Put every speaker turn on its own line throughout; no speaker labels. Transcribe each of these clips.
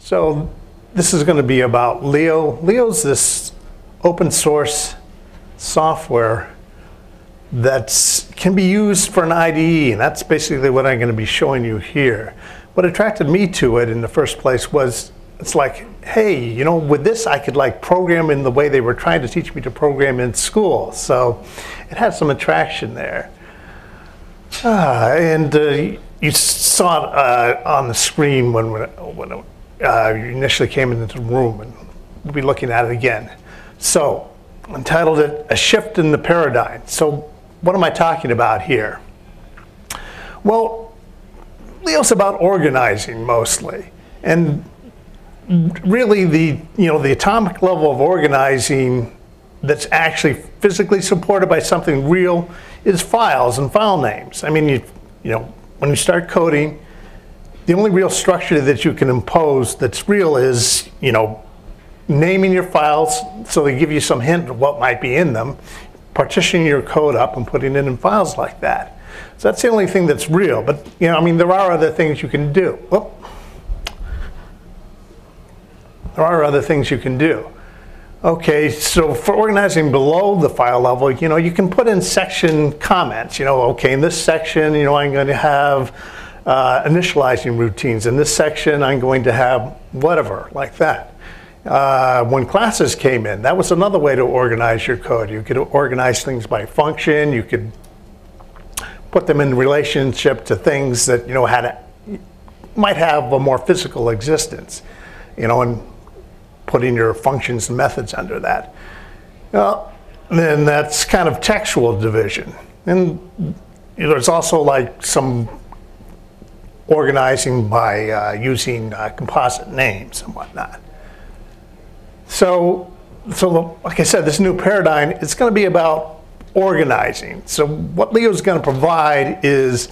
So this is going to be about Leo. Leo's this open source software that can be used for an IDE, and that's basically what I'm going to be showing you here. What attracted me to it in the first place was, it's like, hey, you know, with this I could like program in the way they were trying to teach me to program in school. So it had some attraction there. You saw it on the screen when you initially came into the room, and we'll be looking at it again. So I entitled it A Shift in the Paradigm. So what am I talking about here? Well, Leo's about organizing mostly, and really the atomic level of organizing that's actually physically supported by something real is files and file names. I mean, when you start coding, the only real structure that you can impose that's real is, naming your files so they give you some hint of what might be in them, partitioning your code up and putting it in files like that. So that's the only thing that's real. But, I mean, there are other things you can do. There are other things you can do. Okay, so for organizing below the file level, you can put in section comments. Okay, in this section, I'm going to have initializing routines. In this section, I'm going to have whatever, like that. When classes came in, that was another way to organize your code. You could organize things by function. You could put them in relationship to things that, might have a more physical existence, and putting your functions and methods under that. Then that's kind of textual division. And there's also like some organizing by using composite names and whatnot. So like I said, this new paradigm, it's going to be about organizing. So what Leo's going to provide is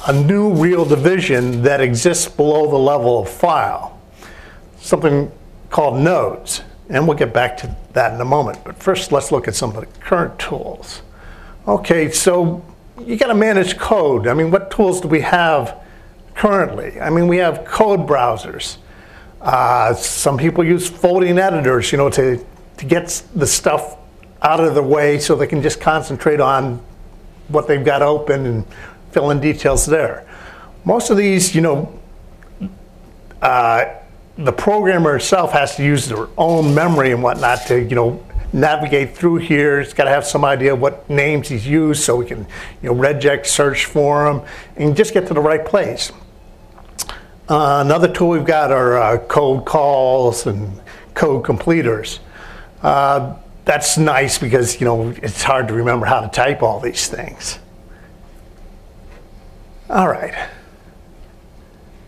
a new real division that exists below the level of file, something called nodes. And we'll get back to that in a moment. But first, let's look at some of the current tools. Okay, so you got to manage code. I mean, what tools do we have currently? I mean, we have code browsers. Some people use folding editors, to get the stuff out of the way so they can just concentrate on what they've got open and fill in details there. Most of these, the programmer itself has to use their own memory and whatnot to, navigate through here. It's got to have some idea of what names he's used so we can, regex search for them and just get to the right place. Another tool we've got are code calls and code completers. That's nice because, it's hard to remember how to type all these things. All right.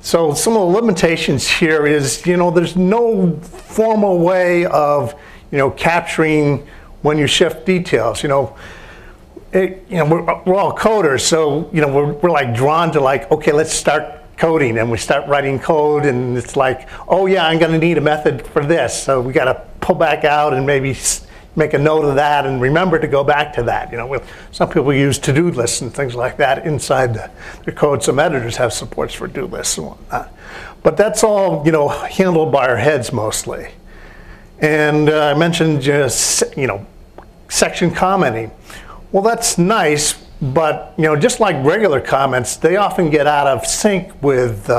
So some of the limitations here is, there's no formal way of, capturing when you shift details. We're all coders, so, we're like drawn to like, okay, let's start coding, and we start writing code, and it's like, oh yeah, I'm going to need a method for this, so we got to pull back out and maybe make a note of that and remember to go back to that. Some people use to-do lists and things like that inside the code. Some editors have supports for do lists and whatnot. But that's all, handled by our heads mostly. And I mentioned just, section commenting. Well, that's nice, but, just like regular comments, they often get out of sync with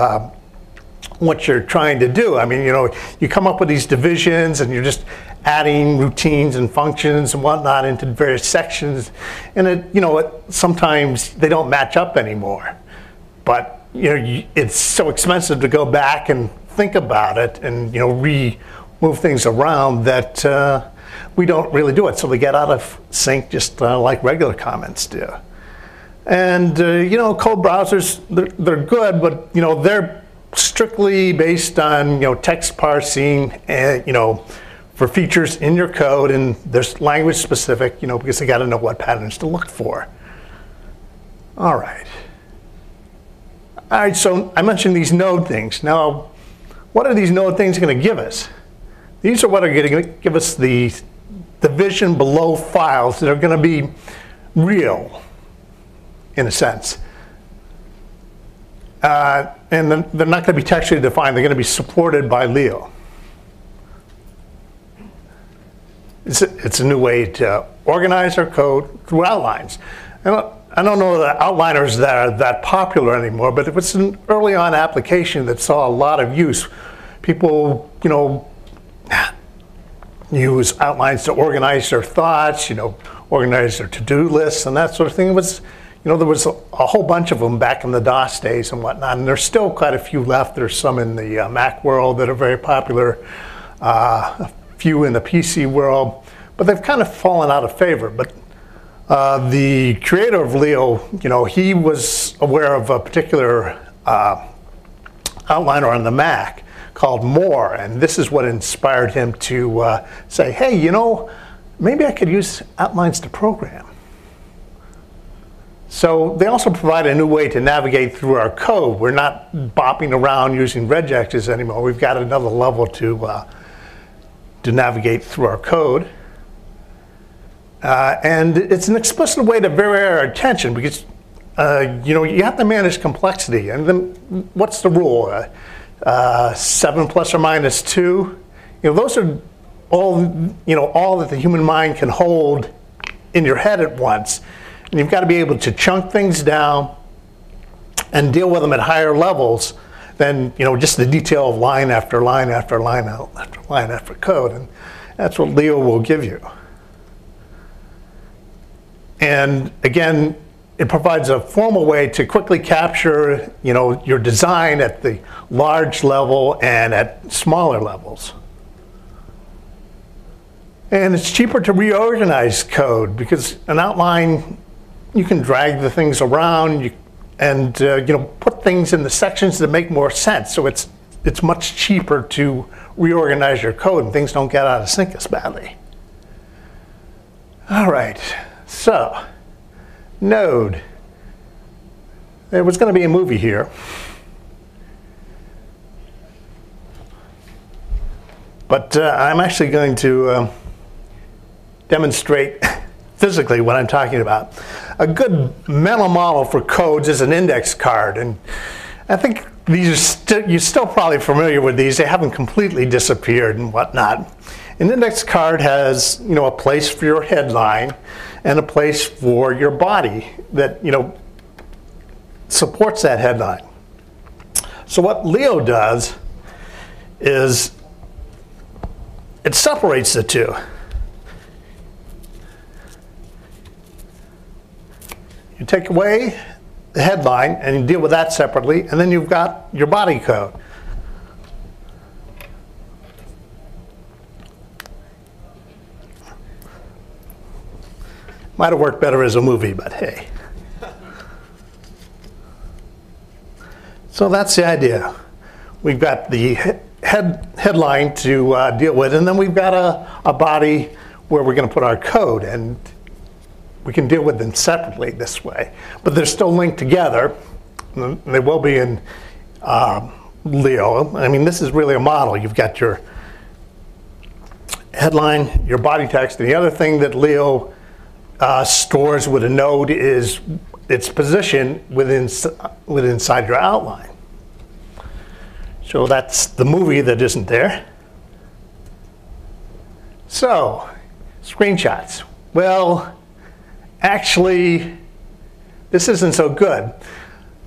what you're trying to do. I mean, you come up with these divisions and you're just adding routines and functions and whatnot into various sections, and sometimes they don't match up anymore. But it's so expensive to go back and think about it and move things around that we don't really do it. So they get out of sync just like regular comments do. And code browsers, they're good, but they're strictly based on text parsing and for features in your code, and there's language specific, because they got to know what patterns to look for. All right. So I mentioned these node things. Now, what are these node things going to give us? These are what are going to give us the division below files that are going to be real, in a sense. And and then they're not going to be textually defined. They're going to be supported by Leo. It's a new way to organize our code through outlines. I don't know that outliners that are that popular anymore, but it was an early on application that saw a lot of use. People, use outlines to organize their thoughts, organize their to-do lists and that sort of thing. It was, there was a whole bunch of them back in the DOS days and whatnot, and there's still quite a few left. There's some in the Mac world that are very popular, a few in the PC world, but they've kind of fallen out of favor. But the creator of Leo, he was aware of a particular outliner on the Mac called More, and this is what inspired him to say, hey, maybe I could use outlines to program. So they also provide a new way to navigate through our code. We're not bopping around using regexes anymore. We've got another level to navigate through our code. And it's an explicit way to vary our attention because, you have to manage complexity. And then what's the rule? 7 plus or minus 2. Those are all that the human mind can hold in your head at once. And you've got to be able to chunk things down and deal with them at higher levels than, just the detail of line after line after line after line after code. And that's what Leo will give you. And again, it provides a formal way to quickly capture, your design at the large level and at smaller levels. And it's cheaper to reorganize code because an outline, you can drag the things around and put things in the sections that make more sense. So it's much cheaper to reorganize your code and things don't get out of sync as badly. All right, so Node. There was going to be a movie here. But I'm actually going to demonstrate physically what I'm talking about. A good mental model for codes is an index card. And I think these are you're still probably familiar with these. They haven't completely disappeared and whatnot. An index card has, a place for your headline and a place for your body that, supports that headline. So what Leo does is it separates the two. You take away the headline and you deal with that separately, and then you've got your body code. Might have worked better as a movie, but hey. So that's the idea. We've got the headline to deal with, and then we've got a body where we're going to put our code, and we can deal with them separately this way. But they're still linked together. They will be in Leo. I mean, this is really a model. You've got your headline, your body text, and the other thing that Leo stores with a node is its position inside your outline. So that's the movie that isn't there. So, screenshots. Well, actually, this isn't so good.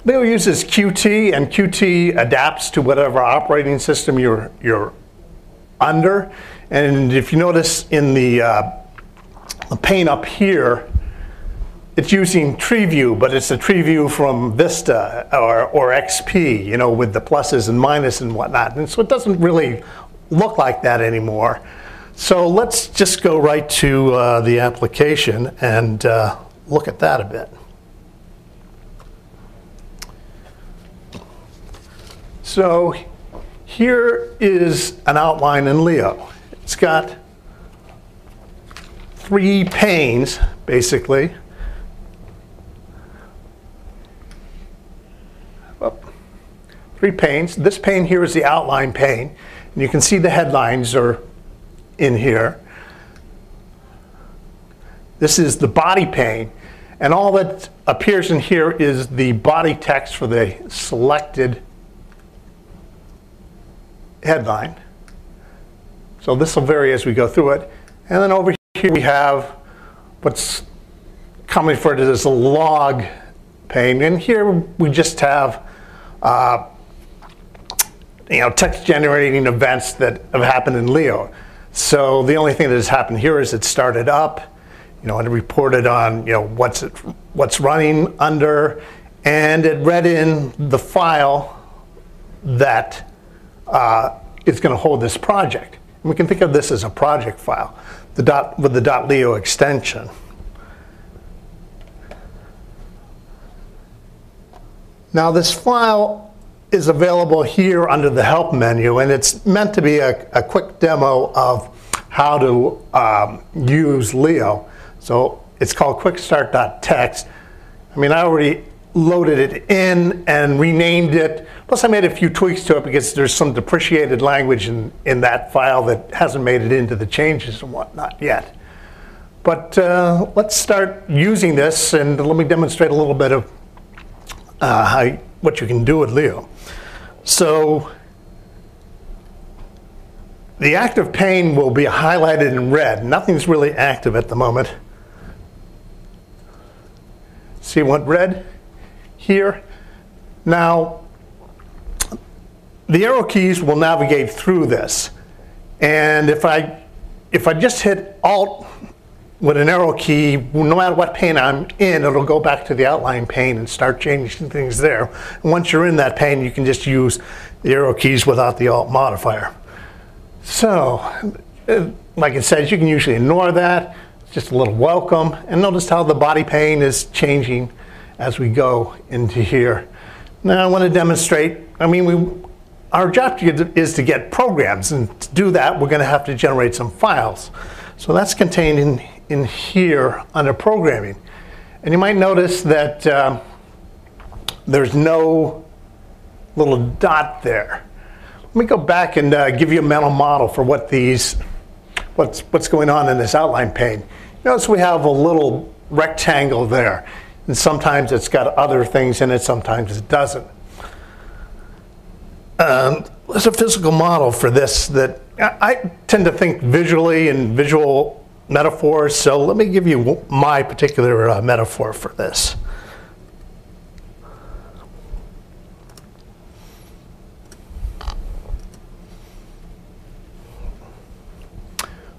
Leo uses Qt, and Qt adapts to whatever operating system you're under. And if you notice in the pane up here, it's using tree view, but it's a tree view from Vista or XP, with the pluses and minuses and whatnot. And so it doesn't really look like that anymore. So let's just go right to the application and look at that a bit. So here is an outline in Leo. It's got 3 panes, basically. Oh, 3 panes. This pane here is the outline pane. And you can see the headlines are in here. This is the body pane. And all that appears in here is the body text for the selected headline. So this will vary as we go through it. And then over here we have what's commonly referred to as a log pane. And here we just have text generating events that have happened in Leo. So the only thing that has happened here is it started up, and it reported on what's running under, and it read in the file that is going to hold this project. And we can think of this as a project file, with the .leo extension. Now this file is available here under the help menu, and it's meant to be a quick demo of how to use Leo. So it's called quickstart.txt. I already loaded it in and renamed it. Plus I made a few tweaks to it because there's some depreciated language in that file that hasn't made it into the changes and whatnot yet. But let's start using this, and let me demonstrate a little bit of what you can do with Leo. So the active pane will be highlighted in red. Nothing's really active at the moment. See what red here? Now, the arrow keys will navigate through this. And if I just hit Alt with an arrow key, no matter what pane I'm in, it'll go back to the outline pane and start changing things there. And once you're in that pane, you can just use the arrow keys without the Alt modifier. So, like it says, you can usually ignore that. It's just a little welcome. And notice how the body pane is changing as we go into here. Now I want to demonstrate, our job is to get programs, and to do that we're going to have to generate some files. So that's contained in here under programming. And you might notice that there's no little dot there. Let me go back and give you a mental model for what's going on in this outline pane. Notice we have a little rectangle there. And sometimes it's got other things in it, sometimes it doesn't. There's a physical model for this that I tend to think visually in visual metaphors, so let me give you my particular metaphor for this.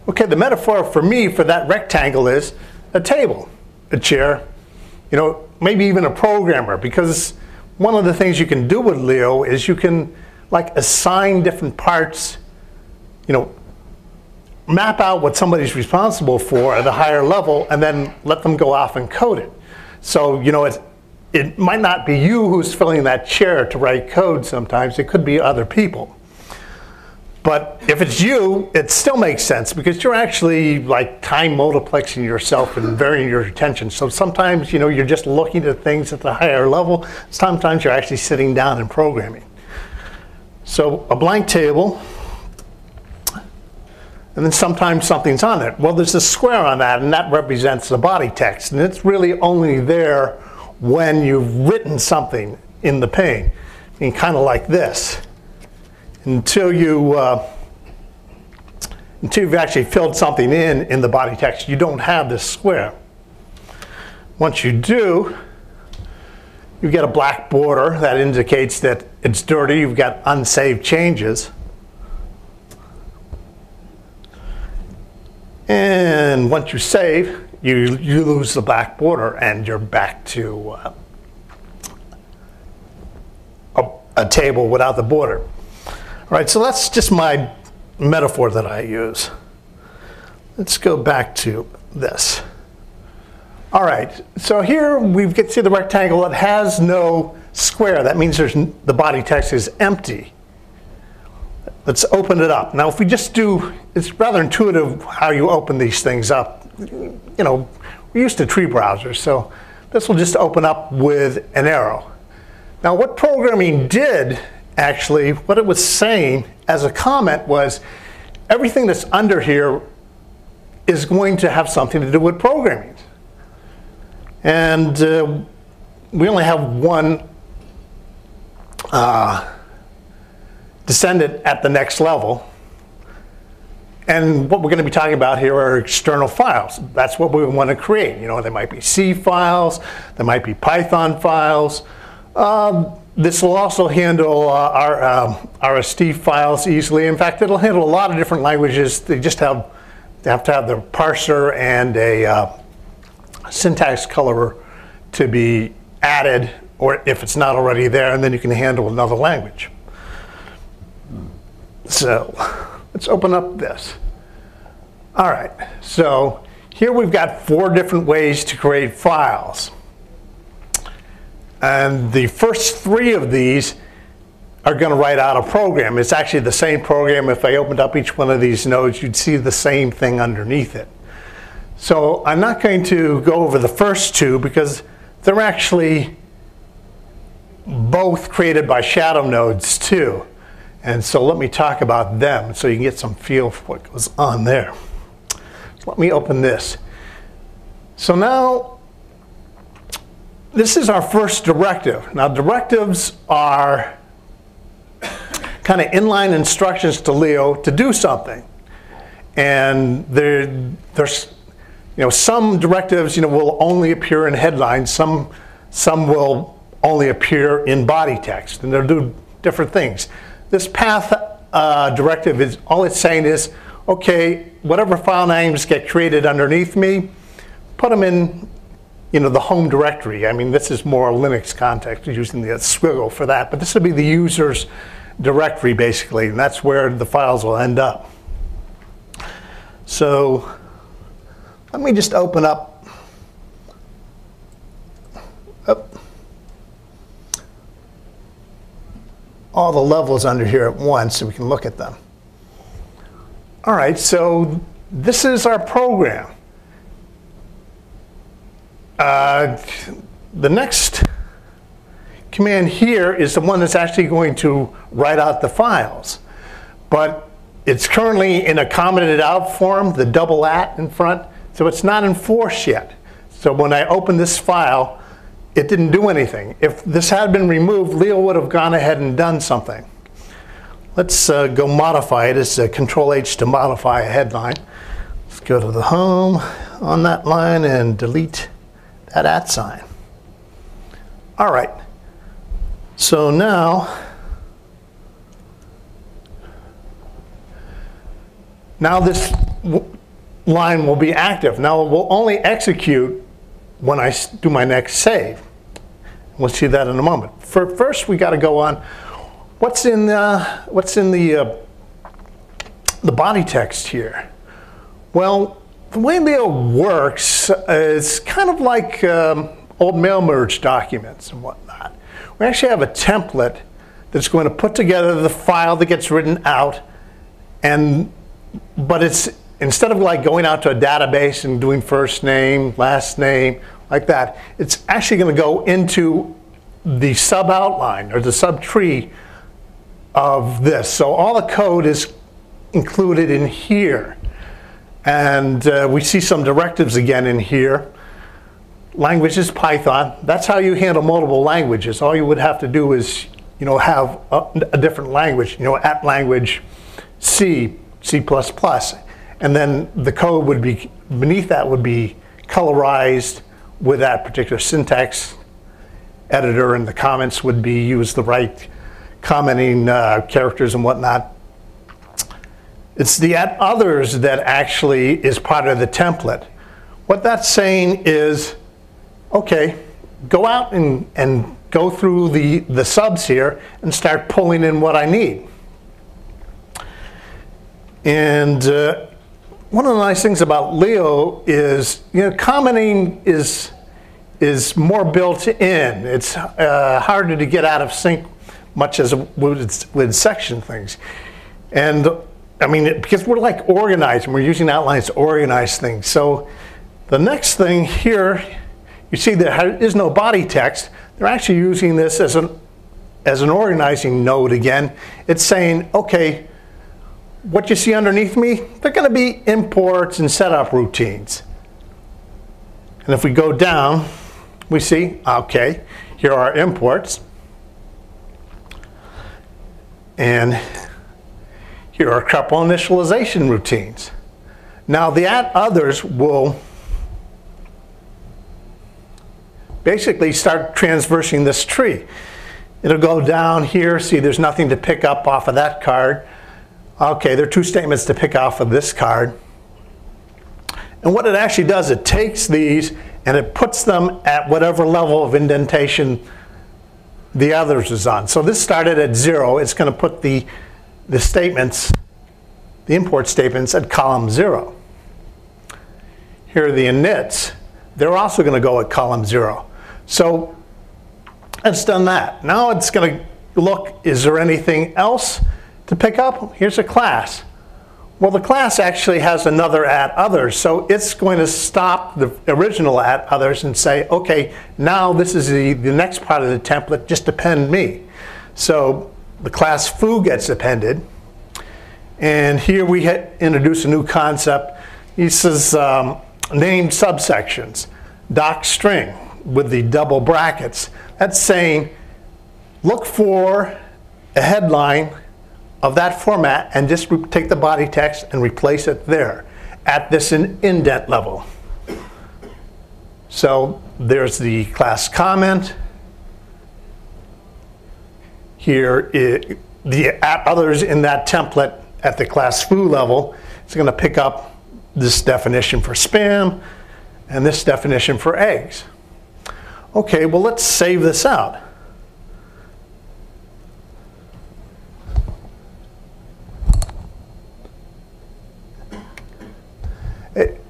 Okay, the metaphor for me for that rectangle is a table, a chair, maybe even a programmer, because one of the things you can do with Leo is you can assign different parts, map out what somebody's responsible for at a higher level and then let them go off and code it. So, it might not be you who's filling that chair to write code sometimes, it could be other people. But if it's you, it still makes sense because you're actually time multiplexing yourself and varying your attention. So sometimes, you're just looking at things at the higher level. Sometimes you're actually sitting down and programming. So a blank table, and then sometimes something's on it. Well, there's a square on that, and that represents the body text. And it's really only there when you've written something in the pane, and kind of like this. Until you've actually filled something in the body text, you don't have this square. Once you do, you get a black border that indicates that it's dirty. You've got unsaved changes. And once you save, you lose the black border and you're back to a table without the border. All right, so that's just my metaphor that I use. Let's go back to this. All right, so here we can see the rectangle. It has no square. That means the body text is empty. Let's open it up. Now if we just do, it's rather intuitive how you open these things up. We're used to tree browsers, so this will just open up with an arrow. Now what programming did, actually, what it was saying as a comment was everything that's under here is going to have something to do with programming. And we only have one descend it at the next level. And what we're going to be talking about here are external files. That's what we want to create. You know, there might be C files, there might be Python files. This will also handle our RST files easily. In fact, it'll handle a lot of different languages. They just have to have the parser and a syntax colorer to be added, or if it's not already there, and then you can handle another language. So let's open up this. All right, so here we've got 4 different ways to create files. And the first 3 of these are going to write out a program. It's actually the same program. If I opened up each one of these nodes, you'd see the same thing underneath it. So I'm not going to go over the first 2 because they're actually both created by shadow nodes too. And so let me talk about them so you can get some feel for what goes on there. So let me open this. So now, this is our first directive. Now, directives are kind of inline instructions to Leo to do something. And there's, you know, some directives, you know, will only appear in headlines. Some will only appear in body text, and they'll do different things. This path directive is all it's saying is, okay, whatever file names get created underneath me, put them in, you know, the home directory. I mean, this is more Linux context, using the squiggle for that, but this will be the user's directory basically, and that's where the files will end up. So let me just open up all the levels under here at once so we can look at them. All right, so this is our program. The next command here is the one that's actually going to write out the files. But it's currently in a commented out form, the double @ in front, so it's not enforced yet. So when I open this file, it didn't do anything. If this had been removed, Leo would have gone ahead and done something. Let's go modify it. It's Control H to modify a headline. Let's go to the home on that line and delete that @ sign. All right. So now this line will be active. Now it will only execute when I do my next save. We'll see that in a moment. First, we got to go on. What's in the body text here? Well, the way Leo works is kind of like old mail merge documents and whatnot. We actually have a template that's going to put together the file that gets written out, but it's, instead of like going out to a database and doing first name, last name, like that, it's actually going to go into the sub outline or the sub tree of this. So all the code is included in here. And we see some directives again in here. Language is Python. That's how you handle multiple languages. All you would have to do is, you know, have a different language, you know, @ language C, C++. And then the code would be, beneath that would be colorized with that particular syntax editor, and the comments would be use the right commenting characters and whatnot. It's the @others that actually is part of the template. What that's saying is, okay, go out and go through the subs here and start pulling in what I need. And one of the nice things about Leo is, you know, commenting is more built in. It's harder to get out of sync, much as with section things. And I mean, because we're like organizing, we're using outlines to organize things. So the next thing here, you see there is no body text. They're actually using this as an organizing node again. It's saying, okay, what you see underneath me, they're going to be imports and setup routines. And if we go down, we see, okay, here are imports. And here are a couple initialization routines. Now the at others will basically start transversing this tree. It'll go down here. See, there's nothing to pick up off of that card. Okay, there are two statements to pick off of this card. And what it actually does, it takes these and it puts them at whatever level of indentation the others is on. So this started at 0. It's going to put the statements, the import statements, at column 0. Here are the inits. They're also going to go at column 0. So it's done that. Now it's going to look, is there anything else to pick up? Here's a class. Well, the class actually has another at others, so it's going to stop the original at others and say, okay, now this is the next part of the template, just append me. So the class foo gets appended, and here we introduce a new concept. He says named subsections, doc string with the double brackets. That's saying look for a headline of that format and just take the body text and replace it there at this indent level. So there's the class comment. Here, the at others in that template at the class foo level is going to pick up this definition for spam and this definition for eggs. Okay, well, let's save this out.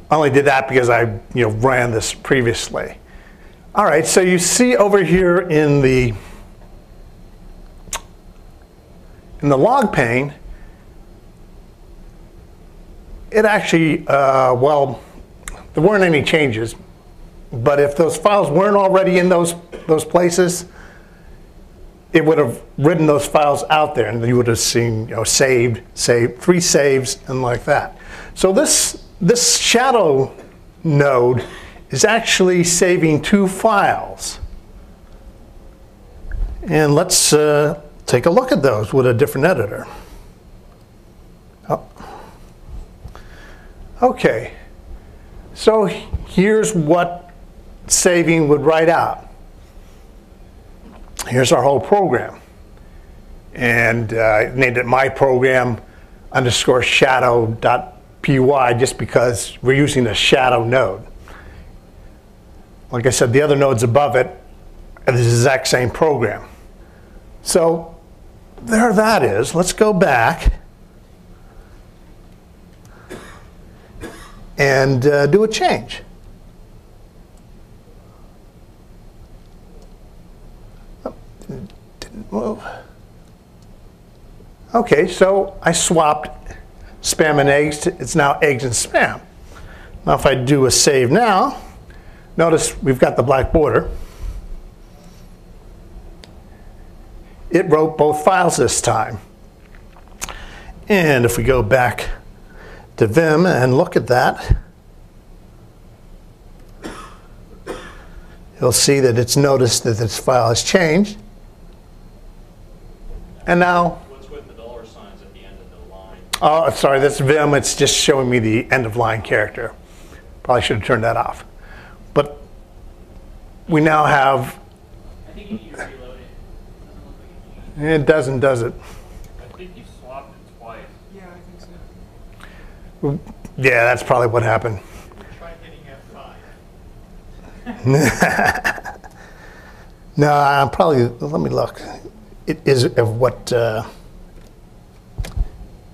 I only did that because I ran this previously. All right, so you see over here in the log pane, it actually, well, there weren't any changes. But if those files weren't already in those places, it would have written those files out there, and you would have seen saved, 3 saves, and like that. So this shadow node is actually saving 2 files. And let's take a look at those with a different editor. Oh. Okay, so here's what saving would write out. Here's our whole program. And I named it my program _ shadow.py just because we're using a shadow node. Like I said, the other nodes above it are the exact same program. So there that is. Let's go back and do a change. Didn't move. Okay, so I swapped spam and eggs to, it's now eggs and spam. Now if I do a save now, notice we've got the black border. It wrote both files this time. And if we go back to Vim and look at that, you'll see that it's noticed that this file has changed. And now,
what's with the $ signs at the end of the line?
Oh, sorry, that's Vim. It's just showing me the end of line character. Probably should have turned that off. But we now have.
I think you need to reload it.
It doesn't, does it?
I think you swapped it twice.
Yeah, I think so.
Yeah, that's probably what happened.
Try hitting F5.
No, I'm probably, let me look. It is of what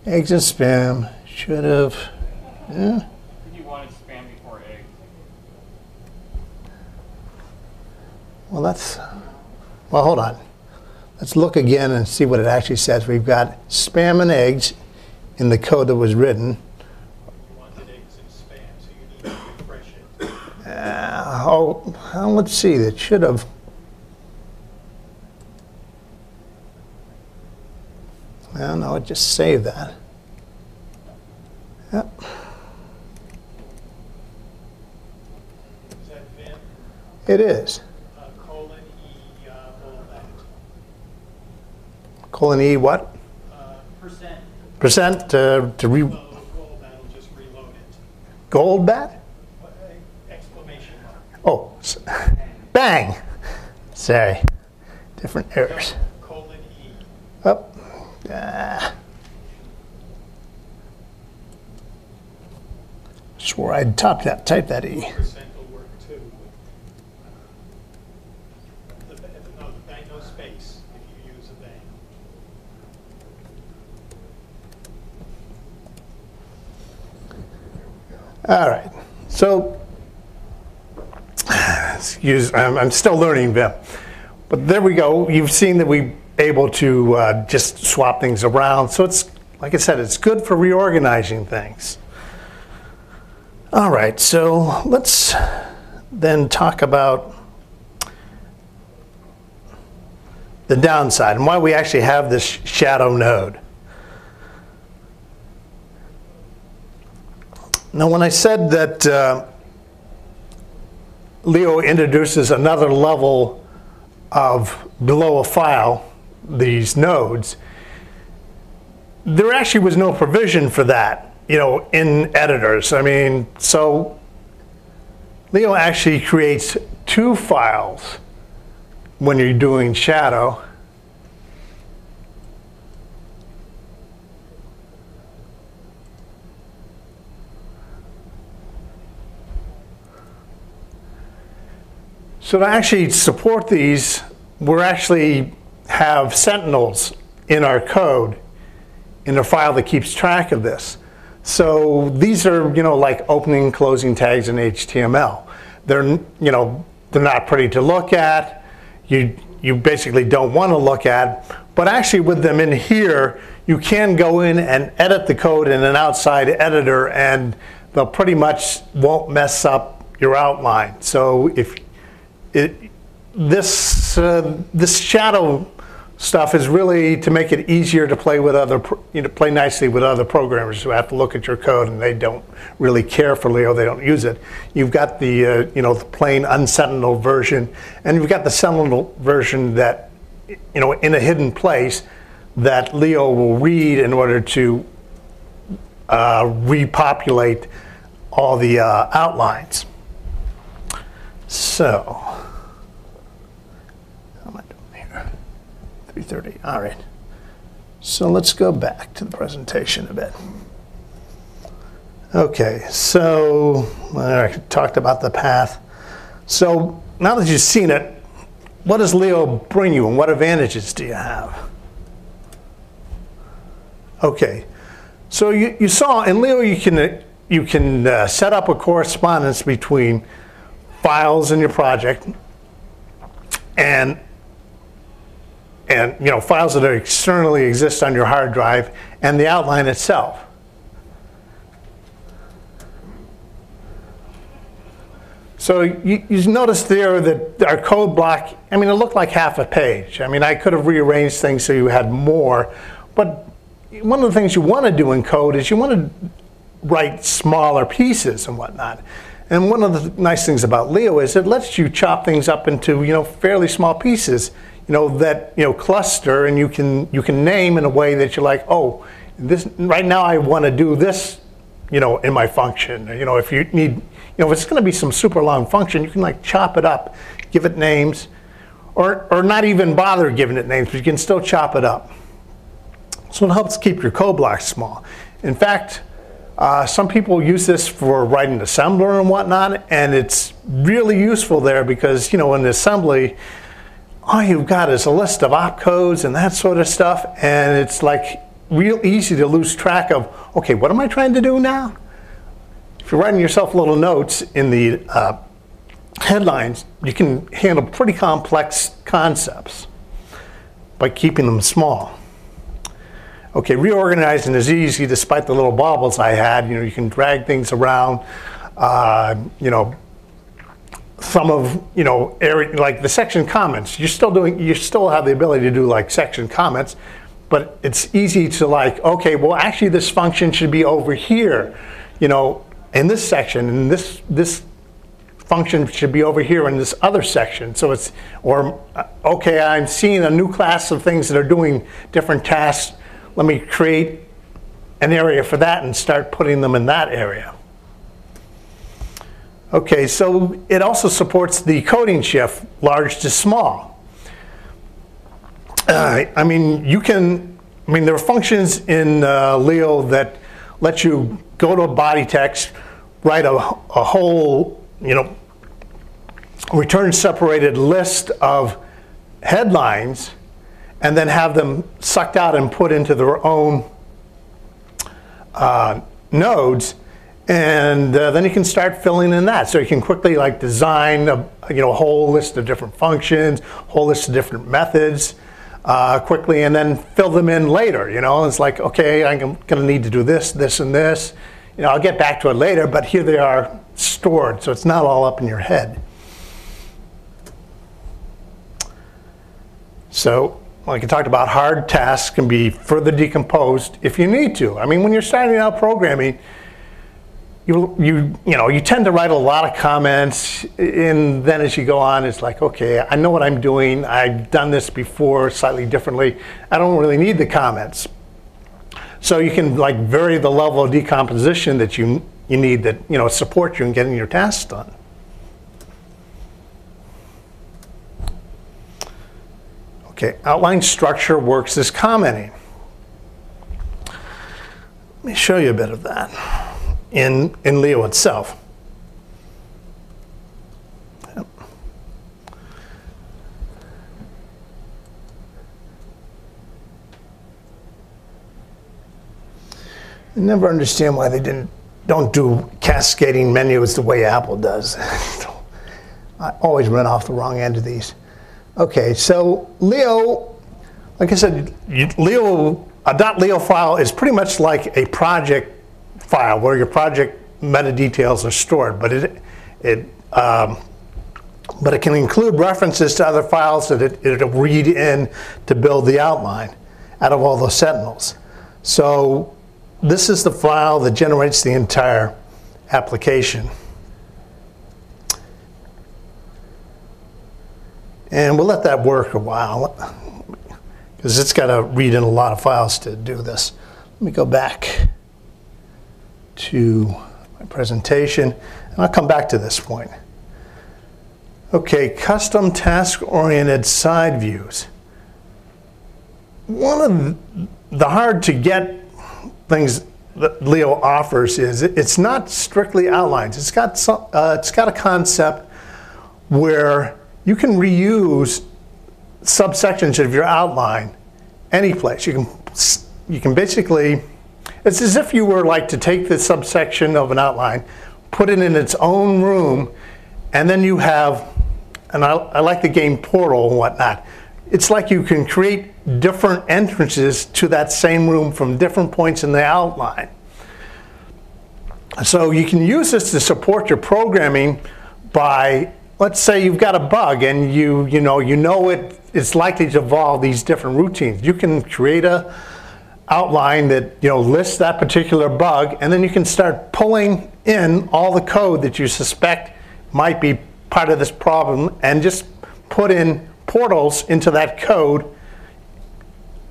eggs and spam should have. Yeah.
I think you wanted spam before eggs.
Well, that's, well, hold on. Let's look again and see what it actually says. We've got spam and eggs in the code that was written.
You wanted eggs and spam, so you need to refresh it.
Well, let's see. It should have. Well, no, it just saved that. Yep.
Is that Vim?
It is.
Colon E, all that.
Colon E what?
Percent.
Percent to
Well, gold, that'll just reload it.
gold bat?
Exclamation mark.
Oh, bang. Sorry, different errors.
Colon E.
Up. Ah. Swore I'd type that E.
Percent will work too. No, no space if you use a bang.
All right, so excuse, I'm still learning Vim, but there we go. You've seen that we're able to just swap things around. So it's, like I said, it's good for reorganizing things. All right, so let's then talk about the downside and why we actually have this shadow node. Now, when I said that Leo introduces another level of below a file, these nodes, there actually was no provision for that, in editors. I mean, so Leo actually creates two files when you're doing shadow. So to actually support these, we actually have sentinels in our code in a file that keeps track of this. So these are, like opening, closing tags in HTML. They're, they're not pretty to look at. You basically don't want to look at. But actually with them in here, you can go in and edit the code in an outside editor, and they'll pretty much won't mess up your outline. So if this shadow stuff is really to make it easier to play with play nicely with other programmers who have to look at your code and they don't really care for Leo, they don't use it. You've got the the plain unsentinel version, and you've got the sentinel version that in a hidden place that Leo will read in order to repopulate all the outlines. So, how am I doing here? 3:30. All right. So let's go back to the presentation a bit. Okay, so I talked about the path. So now that you've seen it, what does Leo bring you and what advantages do you have? Okay, so you saw in Leo you can set up a correspondence between files in your project and files that externally exist on your hard drive and the outline itself. So you notice there that our code block, it looked like half a page. I could have rearranged things so you had more, but one of the things you want to do in code is you want to write smaller pieces and whatnot. And one of the nice things about Leo is it lets you chop things up into fairly small pieces, that cluster, and you can name in a way that you're like, oh, this right now I want to do this, in my function. If you need, if it's going to be some super long function, you can like chop it up, give it names, or not even bother giving it names, but you can still chop it up. So it helps keep your code blocks small. In fact, some people use this for writing assembler and whatnot, and it's really useful there because, in assembly, all you've got is a list of opcodes and that sort of stuff, and it's like real easy to lose track of, okay, what am I trying to do now? If you're writing yourself little notes in the headlines, you can handle pretty complex concepts by keeping them small. Okay, reorganizing is easy despite the little baubles I had. You can drag things around. Some of area, like the section comments, you still have the ability to do like section comments, but it's easy to like, okay, well actually this function should be over here, in this section, and this function should be over here in this other section. So okay, I'm seeing a new class of things that are doing different tasks. let me create an area for that and start putting them in that area. Okay, so it also supports the coding shift, large to small. I mean, there are functions in Leo that let you go to a body text, write a whole, return separated list of headlines, and then have them sucked out and put into their own nodes, and then you can start filling in that. So you can quickly design a whole list of different functions, whole list of different methods quickly, and then fill them in later. It's like, okay, I'm going to need to do this, this, and this. I'll get back to it later, but here they are stored, so it's not all up in your head. So, like I talked about, hard tasks can be further decomposed if you need to. I mean, when you're starting out programming, you tend to write a lot of comments, and then as you go on, it's like, okay, I know what I'm doing. I've done this before slightly differently. I don't really need the comments. So you can vary the level of decomposition that you need that support you in getting your tasks done. Okay, outline structure works as commenting. Let me show you a bit of that in Leo itself. Yep. I never understand why they don't do cascading menus the way Apple does. I always run off the wrong end of these. Okay, so Leo, like I said, a .leo file is pretty much like a project file where your project meta details are stored, but it can include references to other files that it'll read in to build the outline out of all those sentinels. So this is the file that generates the entire application. And we'll let that work a while, because it's got to read in a lot of files to do this. Let me go back to my presentation, and I'll come back to this point. Okay, custom task-oriented side views. One of the hard to get things that Leo offers is it's not strictly outlines. It's got a concept where you can reuse subsections of your outline any place. You can basically, it's as if you were to take the subsection of an outline, put it in its own room, and then you have, and I like the game Portal and whatnot. It's like you can create different entrances to that same room from different points in the outline. So you can use this to support your programming by, let's say you've got a bug and you know it's likely to involve these different routines. You can create a outline that lists that particular bug, and then you can start pulling in all the code that you suspect might be part of this problem, and just put in portals into that code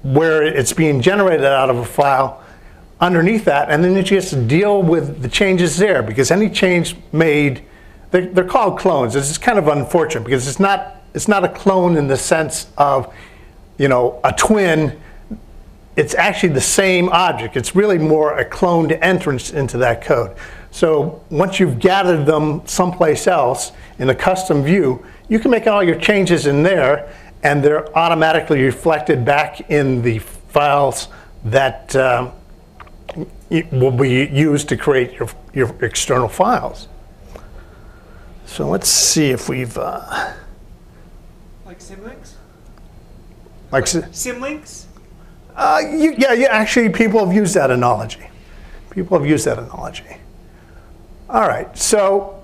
where it's being generated out of a file underneath that, and then you just deal with the changes there, because any change made, they're called clones. This is kind of unfortunate because it's not a clone in the sense of a twin. It's actually the same object. It's really more a cloned entrance into that code. So once you've gathered them someplace else in a custom view, you can make all your changes in there, and they're automatically reflected back in the files that will be used to create your external files. So let's see if we've
like symlinks?
Like
symlinks?
Yeah, actually people have used that analogy. People have used that analogy. All right, so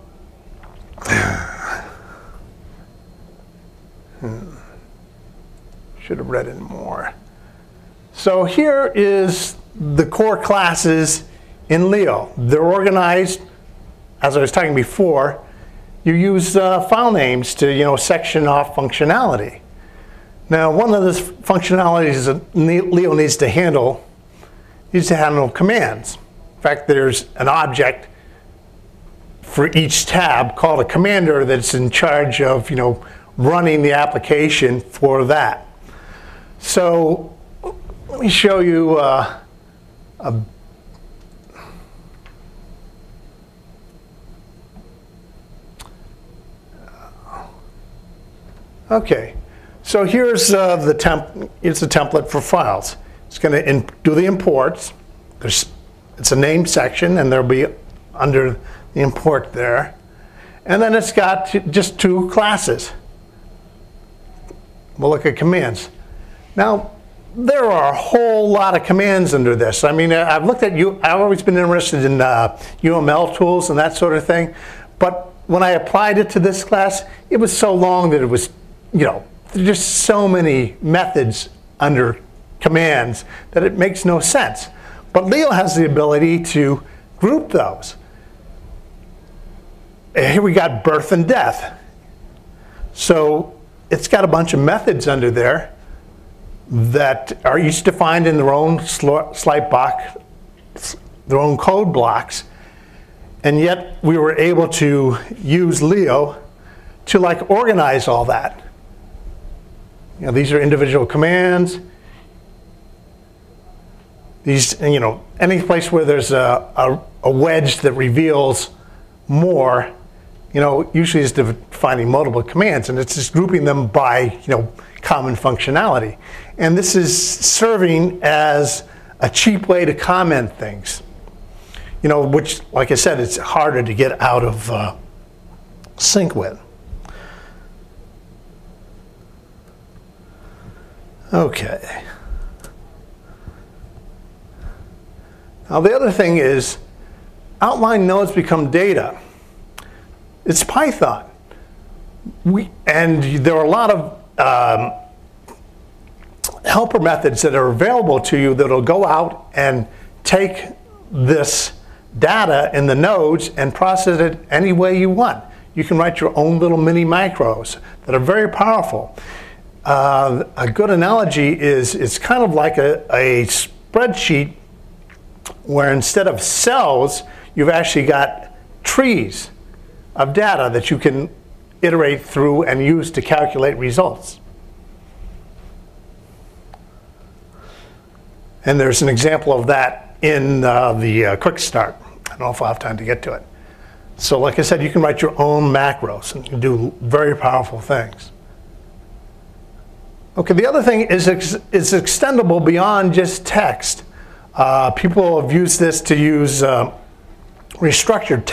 should have read it more. So here is the core classes in Leo. They're organized, as I was talking before. You use file names to section off functionality. Now, one of the functionalities that Leo needs to handle used to handle commands. In fact, there's an object for each tab called a commander that's in charge of, running the application for that. So let me show you okay. So here's the template for files. It's going to do the imports. It's a named section, and there'll be under the import there. And then it's got just two classes. We'll look at commands. Now, there are a whole lot of commands under this. I mean, I've looked at I've always been interested in UML tools and that sort of thing. But when I applied it to this class, it was so long that it was, there's just so many methods under commands that it makes no sense. But Leo has the ability to group those. Here we got birth and death. So it's got a bunch of methods under there that are each defined in their own slight box, their own code blocks. And yet we were able to use Leo to organize all that. These are individual commands. These, any place where there's a wedge that reveals more, usually is defining multiple commands, and it's just grouping them by, common functionality. And this is serving as a cheap way to comment things, which, like I said, it's harder to get out of sync with. Okay. Now the other thing is, outline nodes become data. It's Python. And there are a lot of helper methods that are available to you that will go out and take this data in the nodes and process it any way you want. You can write your own little mini macros that are very powerful. A good analogy is it's kind of like a spreadsheet where instead of cells, you've actually got trees of data that you can iterate through and use to calculate results. And there's an example of that in the quick start. I don't know if I'll have time to get to it. So like I said, you can write your own macros and you can do very powerful things. Okay, the other thing is it's extendable beyond just text. People have used this to use restructured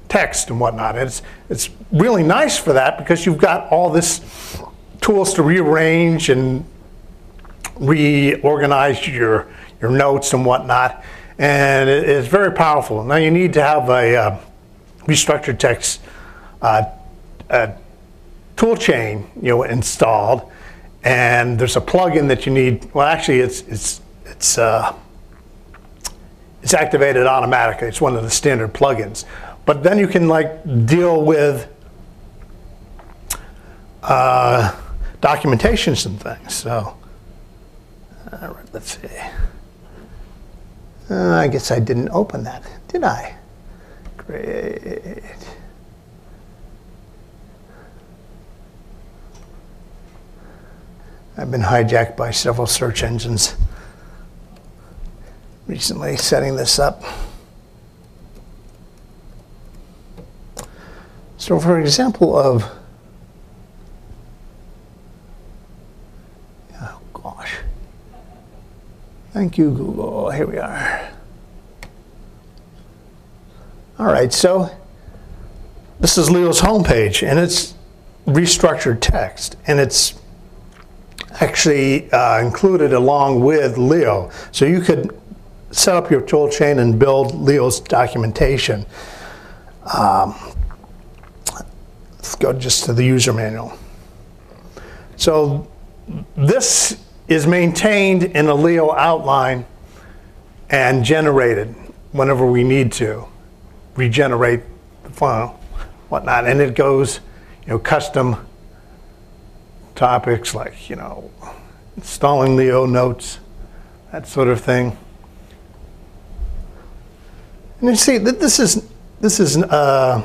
text and whatnot. It's really nice for that because you've got all this tools to rearrange and reorganize your notes and whatnot, and it's very powerful. Now you need to have a restructured text tool chain installed, and there's a plugin that you need. Well, actually, it's activated automatically. It's one of the standard plugins. But then you can deal with documentations and things. So, all right, let's see. I guess I didn't open that, did I? Great. I've been hijacked by several search engines recently setting this up. So for example of, oh gosh, thank you Google, here we are. All right, so this is Leo's homepage, and it's restructured text, and it's actually included along with Leo. So you could set up your tool chain and build Leo's documentation. Let's go just to the user manual. So this is maintained in a Leo outline and generated whenever we need to regenerate the file, whatnot. And it goes, custom topics like, installing Leo notes, that sort of thing. And you see that this is a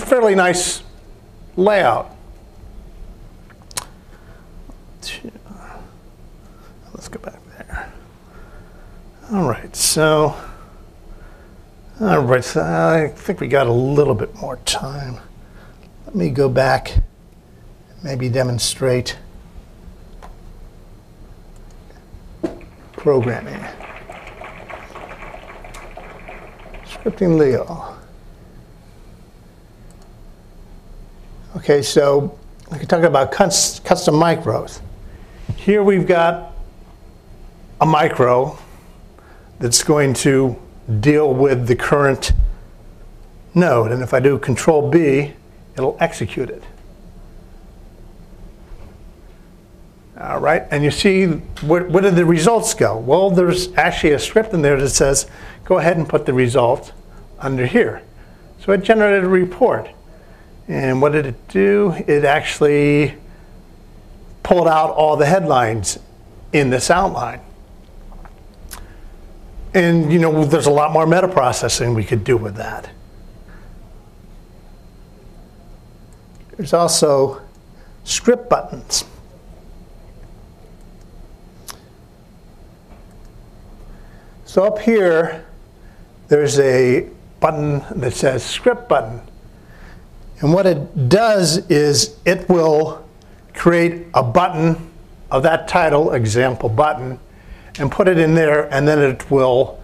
fairly nice layout. Let's go back there. All right, so I think we got a little bit more time. Let me go back, maybe demonstrate programming. Scripting Leo. Okay, so we can talk about custom micros. Here we've got a micro that's going to deal with the current node, and if I do Control B, it'll execute it. All right, and you see, where did the results go? Well, there's actually a script in there that says, go ahead and put the result under here. So it generated a report. And what did it do? It actually pulled out all the headlines in this outline. And you know, there's a lot more meta processing we could do with that. There's also script buttons. So up here, there's a button that says script button. And what it does is it will create a button of that title, example button, and put it in there, and then it will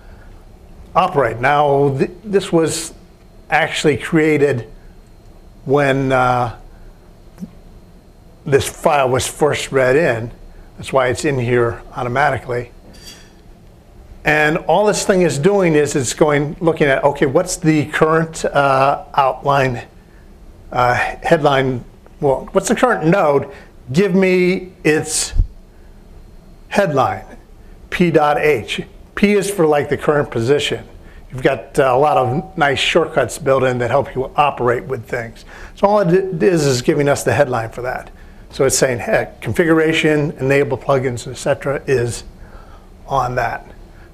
operate. Now, this was actually created when this file was first read in. That's why it's in here automatically. And all this thing is doing is it's looking at, okay, what's the current outline headline? Well, what's the current node? Give me its headline, P.H. P is for like the current position. You've got a lot of nice shortcuts built in that help you operate with things. So all it is giving us the headline for that. So it's saying, heck, configuration, enable plugins, etc. is on that.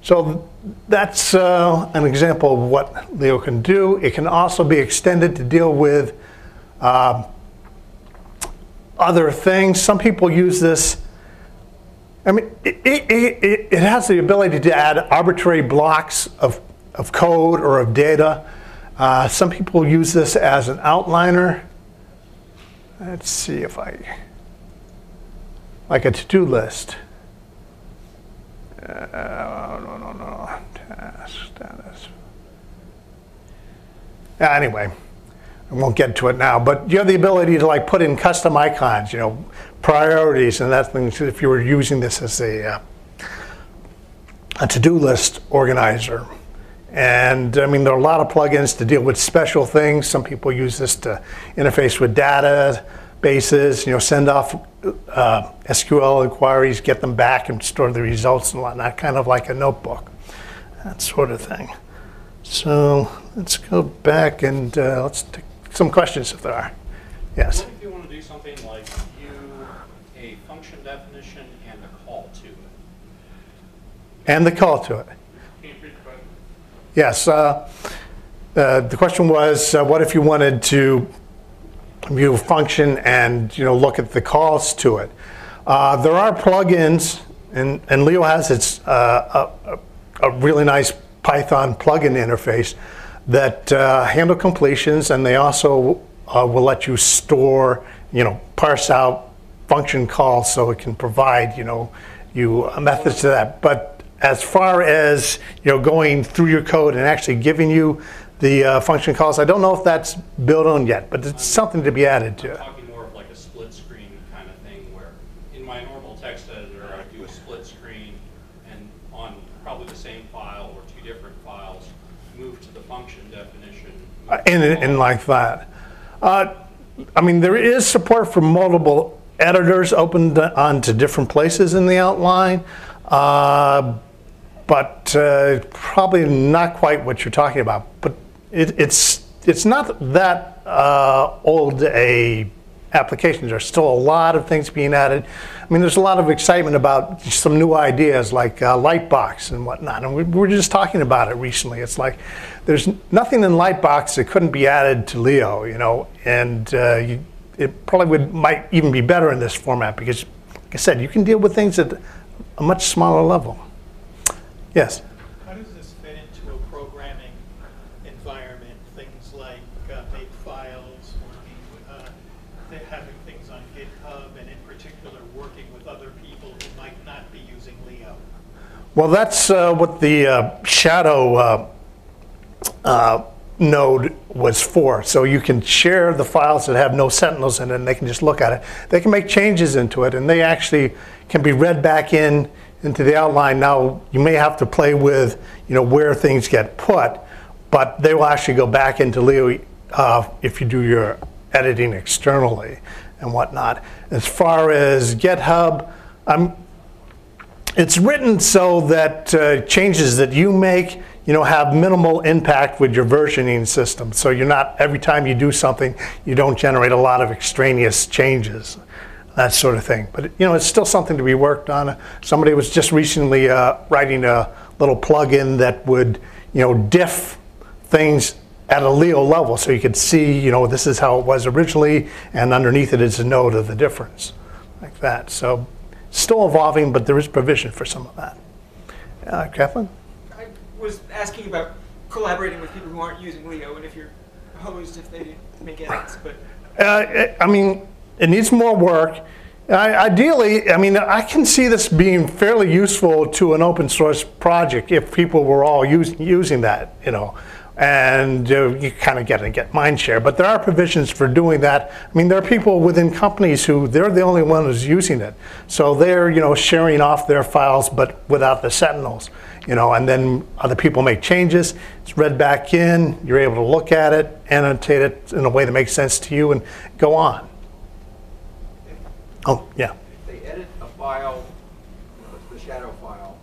So that's an example of what Leo can do. It can also be extended to deal with other things. Some people use this. I mean, it has the ability to add arbitrary blocks of code or of data. Some people use this as an outliner. Let's see if like a to-do list. No. Task status. Anyway, I won't get to it now, but you have the ability to like put in custom icons, you know, priorities and that thing. If you were using this as a to-do list organizer. And I mean, there are a lot of plugins to deal with special things. Some people use this to interface with databases, you know, send off SQL inquiries, get them back and store the results and whatnot, kind of like a notebook, that sort of thing. So let's go back and let's take some questions if there are. Yes?
What if you want to do something like view a function definition and a call to it?
And the call to it.
Can you read the question?
Yes. The question was, what if you wanted to view a function and look at the calls to it? There are plugins, and Leo has its a really nice Python plugin interface that handle completions, and they also will let you store, parse out function calls so it can provide, you a method to that. But as far as going through your code and actually giving you the function calls, I don't know if that's built on yet, but it's something to be added to.
I'm talking more of like a split screen kind of thing, where in my normal text editor I do a split screen and on probably the same file or two different files move to the function definition.
And like that. I mean, there is support for multiple editors opened onto different places in the outline, but probably not quite what you're talking about. But it's not that old a applications. There's still a lot of things being added. I mean, there's a lot of excitement about some new ideas like Lightbox and whatnot. And we were just talking about it recently. It's like there's nothing in Lightbox that couldn't be added to Leo, you know, and it probably might even be better in this format because, like I said, you can deal with things at a much smaller level. Yes?
How does this fit into a programming environment? Things like make files, working, having things on GitHub, and in particular working with other people who might not be using Leo?
Well, that's what the shadow node was for. So you can share the files that have no sentinels in it, and they can just look at it. They can make changes into it, and they actually can be read back into the outline. Now, you may have to play with, you know, where things get put, but they will actually go back into Leo if you do your editing externally and whatnot. As far as GitHub, it's written so that changes that you make, you know, have minimal impact with your versioning system. So you're not, every time you do something, you don't generate a lot of extraneous changes, that sort of thing. But, you know, it's still something to be worked on. Somebody was just recently writing a little plugin that would, you know, diff things at a Leo level, so you could see, you know, this is how it was originally, and underneath it is a note of the difference, like that. So still evolving, but there is provision for some of that. Kathleen?
I was asking about collaborating with people who aren't using Leo, and if you're opposed if they make edits, but...
I mean, it needs more work. Ideally, I mean, I can see this being fairly useful to an open source project if people were all using that, you know, and you kind of get mind share. But there are provisions for doing that. I mean, there are people within companies who they're the only one who's using it, so they're, you know, sharing off their files but without the sentinels, you know, and then other people make changes. It's read back in. You're able to look at it, annotate it in a way that makes sense to you, and go on. Oh, yeah.
If they edit a file, the shadow file,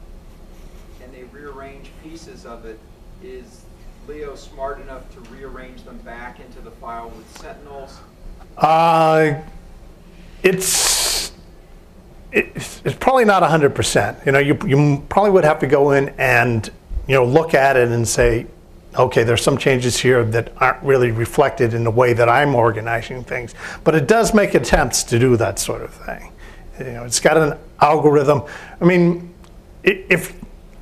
and they rearrange pieces of it, is Leo smart enough to rearrange them back into the file with sentinels?
It's probably not 100%. You know, you probably would have to go in and, you know, look at it and say, okay, there's some changes here that aren't really reflected in the way that I'm organizing things. But it does make attempts to do that sort of thing. You know, it's got an algorithm. I mean, if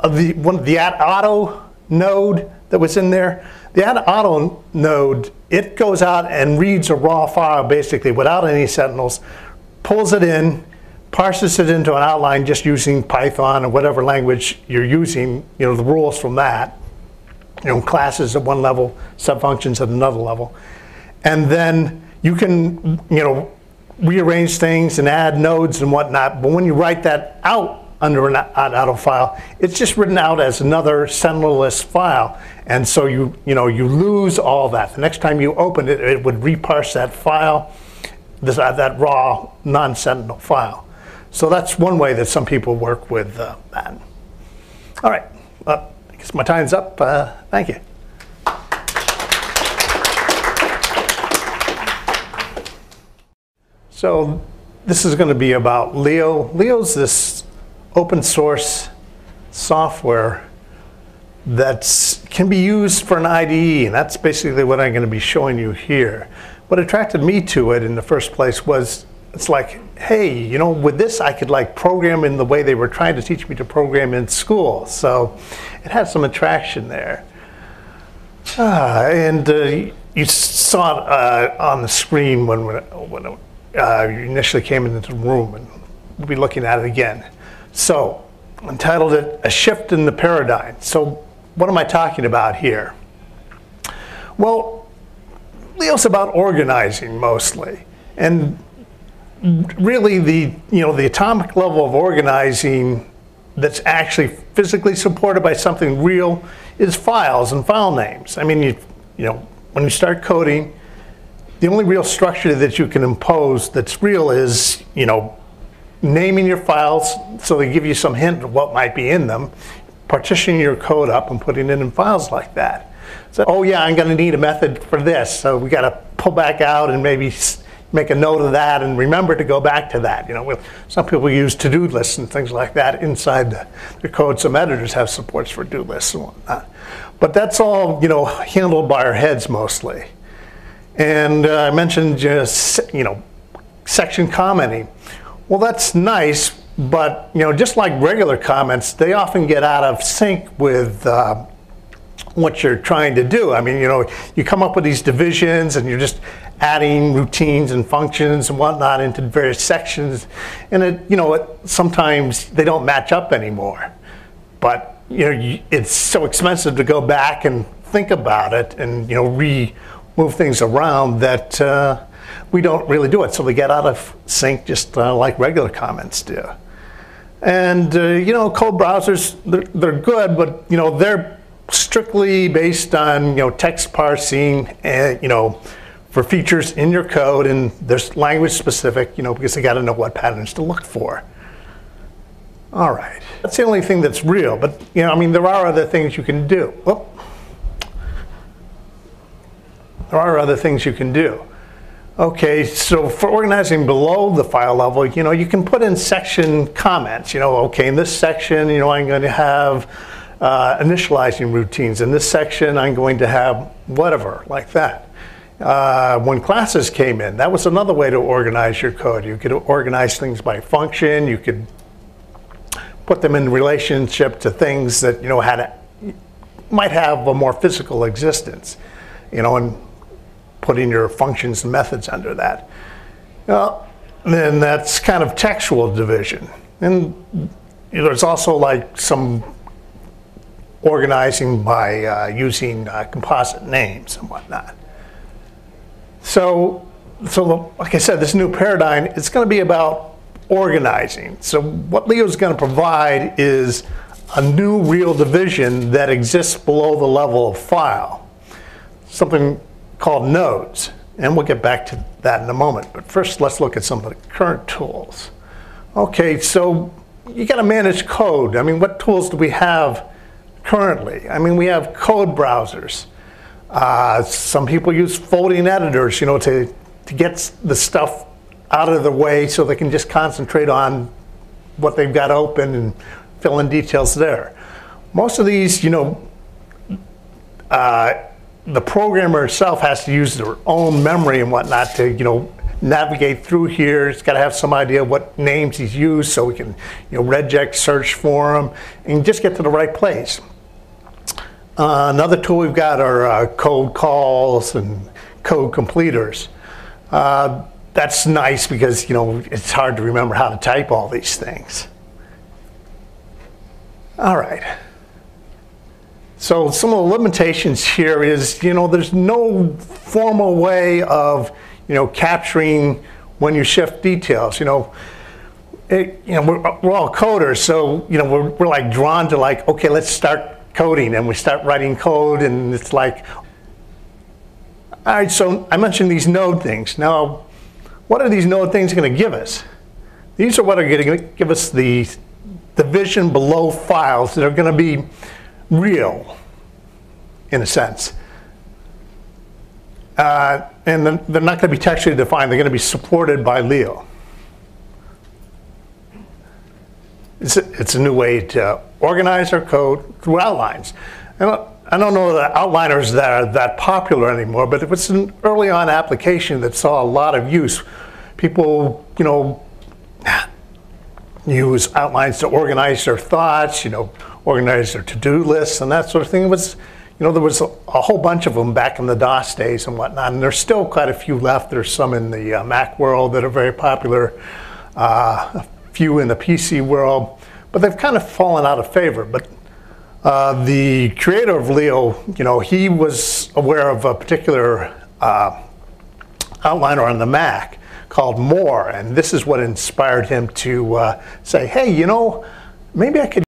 the add auto node that was in there, the add auto node, it goes out and reads a raw file basically without any sentinels, pulls it in, parses it into an outline just using Python or whatever language you're using, you know, the rules from that. You know, classes at one level, subfunctions at another level. And then you can, you know, rearrange things and add nodes and whatnot. But when you write that out under an auto file, it's just written out as another sentinel-less file. And so you lose all that. The next time you open it, it would reparse that file, that raw non-sentinel file. So that's one way that some people work with that. All right. I guess my time's up. Thank you. So this is going to be about Leo. Leo's this open source software that can be used for an IDE, and that's basically what I'm going to be showing you here. What attracted me to it in the first place was, it's like, hey, you know, with this I could like program in the way they were trying to teach me to program in school. So it had some attraction there. And you saw it on the screen when you initially came into the room, and we'll be looking at it again. So I entitled it A Shift in the Paradigm. So what am I talking about here? Well, Leo's about organizing mostly. And really the atomic level of organizing that's actually physically supported by something real is files and file names. I mean, you know, when you start coding, the only real structure that you can impose that's real is, you know, naming your files so they give you some hint of what might be in them, partitioning your code up and putting it in files like that. So, oh yeah, I'm going to need a method for this, so we got to pull back out and maybe make a note of that and remember to go back to that. Some people use to-do lists and things like that inside the code. Some editors have supports for do lists and whatnot. But that's all, handled by our heads mostly. And I mentioned just, section commenting. Well, that's nice, but just like regular comments, they often get out of sync with what you're trying to do. I mean, you come up with these divisions and you're just adding routines and functions and whatnot into various sections, and sometimes they don't match up anymore. But it's so expensive to go back and think about it and move things around that we don't really do it. So they get out of sync just like regular comments do. And code browsers, they're good, but they're strictly based on text parsing and for features in your code, and there's language specific, because they got to know what patterns to look for. All right, that's the only thing that's real, but there are other things you can do. Well, there are other things you can do. Okay, so for organizing below the file level, you can put in section comments. Okay, in this section, I'm going to have initializing routines. In this section, I'm going to have whatever, like that. When classes came in, that was another way to organize your code. You could organize things by function. You could put them in relationship to things that might have a more physical existence, and putting your functions and methods under that. Then that's kind of textual division. And there's also like some organizing by using composite names and whatnot. So like I said, this new paradigm, it's going to be about organizing. So what Leo's going to provide is a new real division that exists below the level of file, something called nodes. And we'll get back to that in a moment. But first, let's look at some of the current tools. Okay, so you got to manage code. What tools do we have currently? We have code browsers. Some people use folding editors, to get the stuff out of the way so they can just concentrate on what they've got open and fill in details there. Most of these, the programmer itself has to use their own memory and whatnot to, navigate through here. It's got to have some idea what names he's used so we can, regex search for them and just get to the right place. Another tool we've got are code calls and code completers. That's nice because it's hard to remember how to type all these things. All right. So some of the limitations here is there's no formal way of capturing when you shift details. We're all coders, so we're like drawn to like, okay, let's start coding, and we start writing code, and it's like, all right, so I mentioned these node things. Now, what are these node things going to give us? These are what are going to give us the division below files that are going to be real, in a sense. And they're not going to be textually defined. They're going to be supported by Leo. It's a new way to organize our code through outlines. I don't know that outliners that are that popular anymore, but it was an early on application that saw a lot of use. People, use outlines to organize their thoughts, organize their to-do lists and that sort of thing. It was, there was a whole bunch of them back in the DOS days and whatnot, and there's still quite a few left. There's some in the Mac world that are very popular, a few in the PC world, but they've kind of fallen out of favor. But the creator of Leo, he was aware of a particular outliner on the Mac called More, and this is what inspired him to say, hey, maybe I could